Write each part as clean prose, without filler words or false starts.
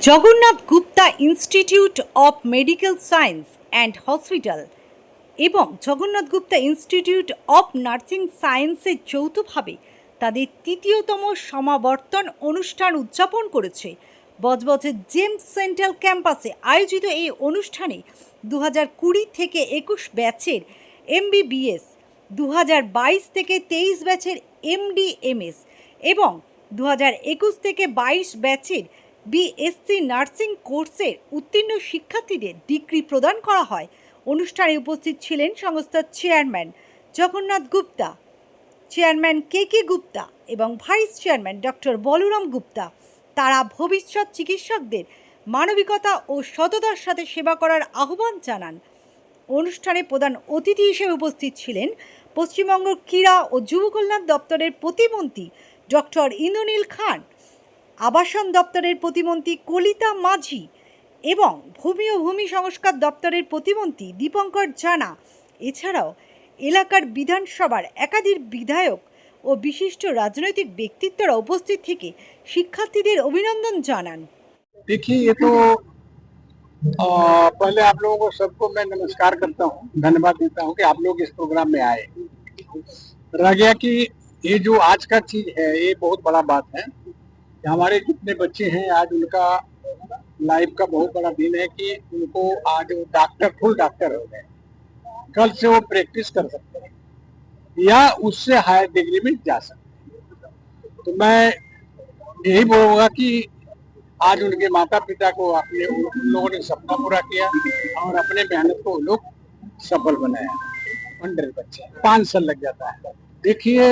Jagannath Gupta institute of medical science and hospital এবং Jagannath Gupta institute of nursing সায়েন্সের যৌথভাবে তাদের তৃতীয়তম সমাবর্তন অনুষ্ঠান উদযাপন করেছে। বজবজের জেমস সেন্ট্রাল ক্যাম্পাসে আয়োজিত এই অনুষ্ঠানে 2020 থেকে 21 ব্যাচের MBBS, 2022 থেকে 23 ব্যাচের MD MS এবং 2021 থেকে 22 ব্যাচের BSc নার্সিং কোর্সের উত্তীর্ণ শিক্ষার্থীদের ডিগ্রি প্রদান করা হয়। অনুষ্ঠানে উপস্থিত ছিলেন সংস্থার chairman Jagannath Gupta, chairman KK Gupta এবং vice chairman doctor Balaram Gupta. তারা ভবিষ্যৎ চিকিৎসকদের মানবিকতা ও সততার সাথে সেবা করার আহ্বান জানান। অনুষ্ঠানে প্রধান অতিথি হিসেবে উপস্থিত ছিলেন পশ্চিমবঙ্গ ক্রীড়া ও যুব কল্যাণ দপ্তরের প্রতিমন্ত্রী ডক্টর ইন্দ্রনীল খান, আবাসন দপ্তরের প্রতিমন্ত্রী কলিতা মাঝি এবং ভূমি ও ভূমি সংস্কার দপ্তরের প্রতিমন্ত্রী দীপঙ্কর জানা। এছাড়াও এলাকার বিধানসভার একাধিক বিধায়ক ও বিশিষ্ট রাজনৈতিক ব্যক্তিত্বরা উপস্থিত থেকে শিক্ষার্থীদের অভিনন্দন জানান। देखिए, ये तो पहले आप लोगों को सबको मैं नमस्कार करता हूँ, धन्यवाद देता हूँ कि आप लोग इस प्रोग्राम में आए। रह गया कि ये जो आज का चीज है, ये बहुत बड़ा बात है कि हमारे जितने बच्चे हैं आज उनका लाइफ का बहुत बड़ा दिन है कि उनको आज वो डॉक्टर, फुल डॉक्टर हो गए। कल से वो प्रैक्टिस कर सकते हैं या उससे हायर डिग्री में जा सकते हैं। तो मैं यही बोलूँगा कि आज उनके माता पिता को अपने उन लोगों ने सपना पूरा किया और अपने मेहनत को लोग सफल बनाया। 100 बच्चे 5 साल लग जाता है। देखिए,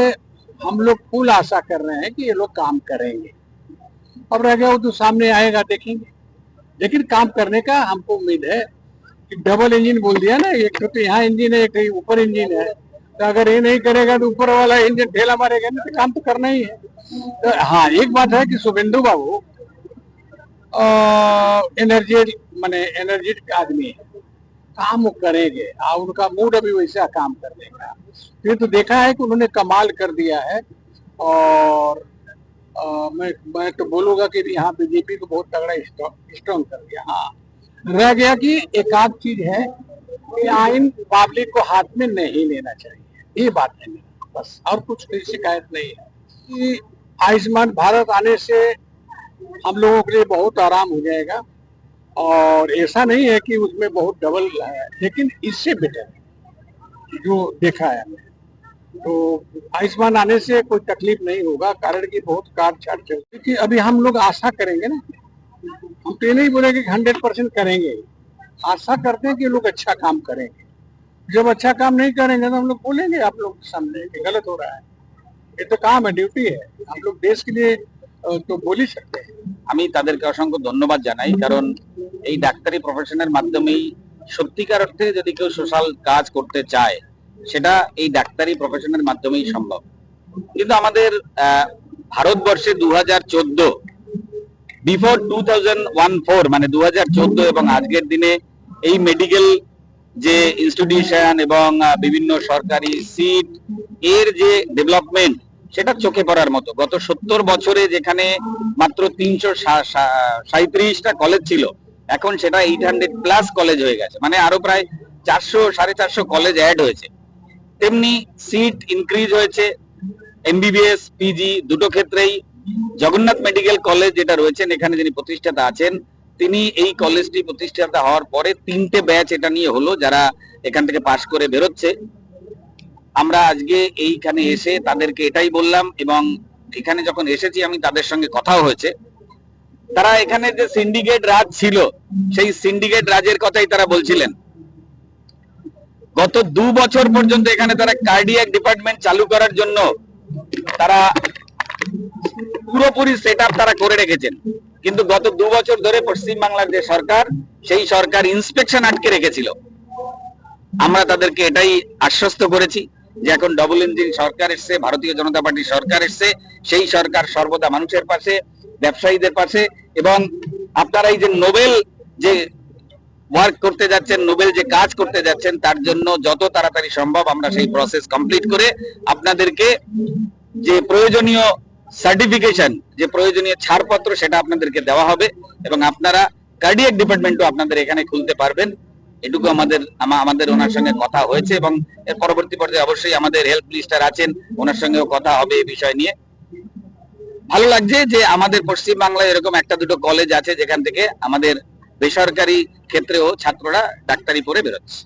हम लोग फुल आशा कर रहे हैं कि ये लोग काम करेंगे। अब रह गया वो तो सामने आएगा, देखेंगे। लेकिन काम करने का हमको उम्मीद है कि डबल इंजन बोल दिया ना, एक तो यहाँ इंजन है, एक ऊपर इंजन है। तो अगर ये नहीं करेगा तो ऊपर वाला इंजन ठेला मारेगा, नहीं तो काम तो करना ही है। तो हाँ, एक बात है कि शुभेंदु बाबू एनर्जेटिक आदमी है, काम वो करेंगे और उनका मूड अभी वैसा काम करने का। ये तो देखा है कि उन्होंने कमाल कर दिया है। और मैं तो बोलूंगा कि यहाँ बीजेपी को बहुत तगड़ा स्ट्रॉन्ग कर दिया। हाँ, रह गया कि एक आध चीज है कि आइन पब्लिक को हाथ में नहीं लेना चाहिए, ये बात है मेरी, बस। और कुछ कोई शिकायत नहीं है कि आयुष्मान भारत आने से हम लोगों के लिए बहुत आराम हो जाएगा। और ऐसा नहीं है कि उसमें बहुत डबल है, लेकिन इससे बेटर जो देखा है हमने, तो आयुष्मान आने से कोई तकलीफ नहीं होगा। कारण कि बहुत काट छाट चल, क्योंकि अभी हम लोग आशा करेंगे ना, हम तो ये नहीं बोलेंगे कि 100% करेंगे, आशा करते हैं कि लोग अच्छा काम करेंगे। जब अच्छा काम नहीं करेंगे तो हम लोग बोलेंगे आप लोग सामने कि गलत हो रहा है। ये तो काम है, ड्यूटी है, हम लोग देश के लिए তো বলি सकते हैं। আমি তাদেরকে অসংখ্য ধন্যবাদ জানাই, কারণ এই ডাক্তারি প্রফেশনের মাধ্যমেই সত্যিকার অর্থে যদি কেউ সোশ্যাল কাজ করতে চায় সেটা এই ডাক্তারি প্রফেশনের মাধ্যমেই সম্ভব। কিন্তু আমাদের ভারতবর্ষে 2014 বিফোর 2014 মানে 2014 এবং আজকের দিনে এই মেডিকেল যে ইনস্টিটিউশন এবং বিভিন্ন সরকারি সিট এর যে ডেভেলপমেন্ট সেটা চোখে পড়ার মতো। গত 70 বছরে যেখানে মাত্র 337টা কলেজ ছিল, এখন সেটা 800+ কলেজ হয়ে গেছে, মানে আরো প্রায় 400-450 কলেজ অ্যাড হয়েছে। তেমনি সিট ইনক্রিজ হয়েছে, MBBS PG দুটো ক্ষেত্রেই। জগন্নাথ মেডিকেল কলেজ যেটা রয়েছেন, এখানে যিনি প্রতিষ্ঠাতা আছেন তিনি এই কলেজটি প্রতিষ্ঠাতা হওয়ার পরে 3টে ব্যাচ এটা নিয়ে হলো, যারা এখান থেকে পাশ করে বেরোচ্ছে। আমরা আজকে এইখানে এসে তাদেরকে এটাই বললাম, এবং এখানে যখন এসেছি আমি তাদের সঙ্গে কথাও হয়েছে। তারা এখানে যে সিন্ডিকেট রাজ ছিল সেই সিন্ডিকেট রাজের কথাই তারা বলছিলেন। গত 2 বছর পর্যন্ত এখানে তারা কার্ডিয়াক ডিপার্টমেন্ট চালু করার জন্য তারা পুরোপুরি সেটআপ তারা করে রেখেছেন, কিন্তু গত 2 বছর ধরে পশ্চিমবাংলার যে সরকার, সেই সরকার ইন্সপেকশন আটকে রেখেছিল। আমরা তাদেরকে এটাই আশ্বস্ত করেছি যে এখন ডবল ইঞ্জিন সরকার এসছে, ভারতীয় জনতা পার্টি সরকার এসছে, সেই সরকার সর্বদা মানুষের পাশে, ব্যবসায়ীদের পাশে। এবং আপনারা এই যে নোবেল যে ওয়ার্ক করতে যাচ্ছেন, নোবেল যে কাজ করতে যাচ্ছেন, তার জন্য যত তাড়াতাড়ি সম্ভব আমরা সেই প্রসেস কমপ্লিট করে আপনাদেরকে যে প্রয়োজনীয় সার্টিফিকেশন, যে প্রয়োজনীয় ছাড়পত্র, সেটা আপনাদেরকে দেওয়া হবে এবং আপনারা কার্ডিয়াক ডিপার্টমেন্টও আপনাদের এখানে খুলতে পারবেন। এটুকু আমাদের ওনার সঙ্গে কথা হয়েছে এবং এর পরবর্তী পর্যায়ে অবশ্যই আমাদের হেলথ মিনিস্টার আছেন, ওনার সঙ্গেও কথা হবে এই বিষয় নিয়ে। ভালো লাগছে যে আমাদের পশ্চিমবাংলায় এরকম একটা দুটো কলেজ আছে যেখান থেকে আমাদের বেসরকারি ক্ষেত্রেও ছাত্ররা ডাক্তারি পড়ে বেরোচ্ছে।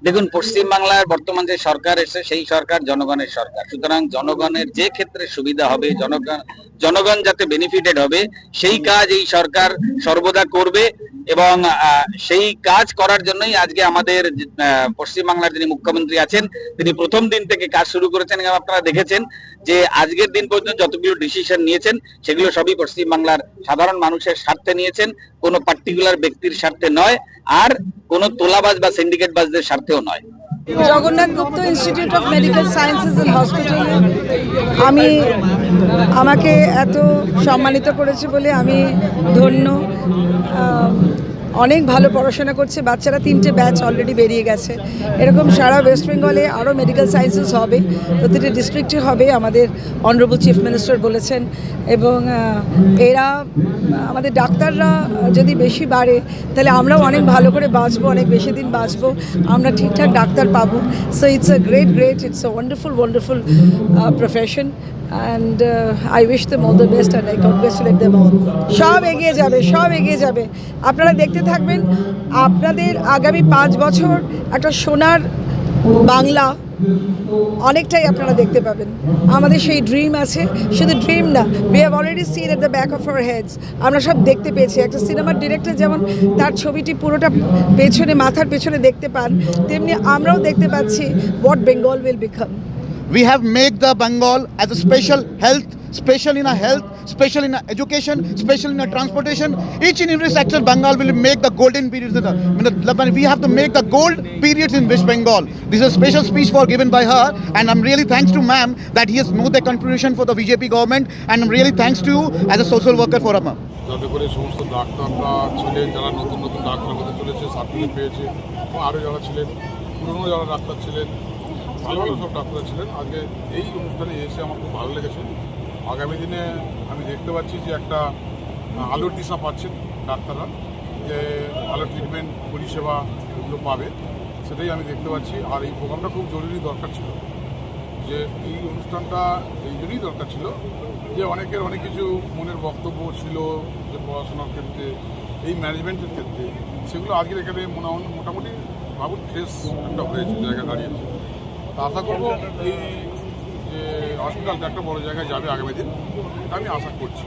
দেখুন, পশ্চিমবাংলার বর্তমান যে সরকার এসে সেই সরকার জনগণের সরকার, সুতরাং জনগণের যে ক্ষেত্রে সুবিধা হবে, জনগণ যাতে বেনিফিটেড হবে সেই কাজ এই সরকার সর্বদা করবে এবং সেই কাজ করার জন্যই আজকে আমাদের পশ্চিমবাংলার যিনি মুখ্যমন্ত্রী আছেন তিনি প্রথম দিন থেকে কাজ শুরু করেছেন এবং আপনারা দেখেছেন যে আজকের দিন পর্যন্ত যতগুলো ডিসিশন নিয়েছেন সেগুলো সবই পশ্চিমবাংলার সাধারণ মানুষের স্বার্থে নিয়েছেন, কোনো পার্টিকুলার ব্যক্তির স্বার্থে নয়, আর কোনো তোলাবাজ বা সিন্ডিকেটবাজদের স্বার্থেও নয়। Jagannath Gupta institute of medical sciences and হসপিটালে আমাকে এত সম্মানিত করেছে বলে আমি ধন্য। অনেক ভালো পড়াশোনা করছে বাচ্চারা, 3টে ব্যাচ অলরেডি বেরিয়ে গেছে। এরকম সারা ওয়েস্ট বেঙ্গলে আরও মেডিকেল সায়েন্সেস হবে, প্রতিটি ডিস্ট্রিক্টে হবে, আমাদের অনারেবল চিফ মিনিস্টার বলেছেন। এবং এরা আমাদের ডাক্তাররা যদি বেশি বাড়ে তাহলে আমরাও অনেক ভালো করে বাঁচবো, অনেক বেশি দিন বাঁচবো, আমরা ঠিকঠাক ডাক্তার পাবো। So it's a great it's a wonderful profession and I wish them all the best and I congratulate them all. সব এগিয়ে যাবে। আপনারা দেখতে থাকবেন, আপনাদের আগামী 5 বছর একটা সোনার বাংলা অনেকটাই আপনারা দেখতে পাবেন। আমাদের সেই ড্রিম আছে, শুধু ড্রিম না, we have already seen at the back of our heads, আমরা সব দেখতে পেয়েছি। একটা সিনেমার ডিরেক্টর যেমন তার ছবিটি পুরোটা মাথার পেছনে দেখতে পান, তেমনি আমরাও দেখতে পাচ্ছি what Bengal will become. We have made the Bengal as a special health, special in a health, special in a education, special in a transportation. Each and every sector Bengal will make the golden periods. We have to make the gold periods in West Bengal. This is a special speech for given by her, and I'm really thanks to ma'am that he has made the contribution for the BJP government, and I'm really thanks to you as a social worker for ma'am. যাতে করে সমস্ত ডাক্তাররা ছিলেন যারা নতুন doctor হতে চলেছে, certificate পেয়েছে, এবং আরও যারা ছিলেন পুরনো যারা ডাক্তার ছিলেন, ভালো সব ডাক্তার ছিলেন, আজকে এই অনুষ্ঠানে এসে আমার খুব ভালো লেগেছে। আগামী দিনে আমি দেখতে পাচ্ছি যে একটা আলোর দিশা পাচ্ছেন ডাক্তাররা, যে ভালো ট্রিটমেন্ট পরিষেবা এগুলো পাবে, সেটাই আমি দেখতে পাচ্ছি। আর এই প্রোগ্রামটা খুব জরুরি দরকার ছিল, যে এই অনুষ্ঠানটা এই জন্যই দরকার ছিল যে অনেকের অনেক কিছু মনের বক্তব্য ছিল যে পড়াশোনার ক্ষেত্রে, এই ম্যানেজমেন্টের ক্ষেত্রে, সেগুলো আজকের এখানে মোটামুটি ভাবুন ফ্রেশ একটা হয়েছে, জায়গা দাঁড়িয়েছে। আশা করবো এই যে হসপিটালটা একটা বড় জায়গায় যাবে আগামী দিন, আমি আশা করছি।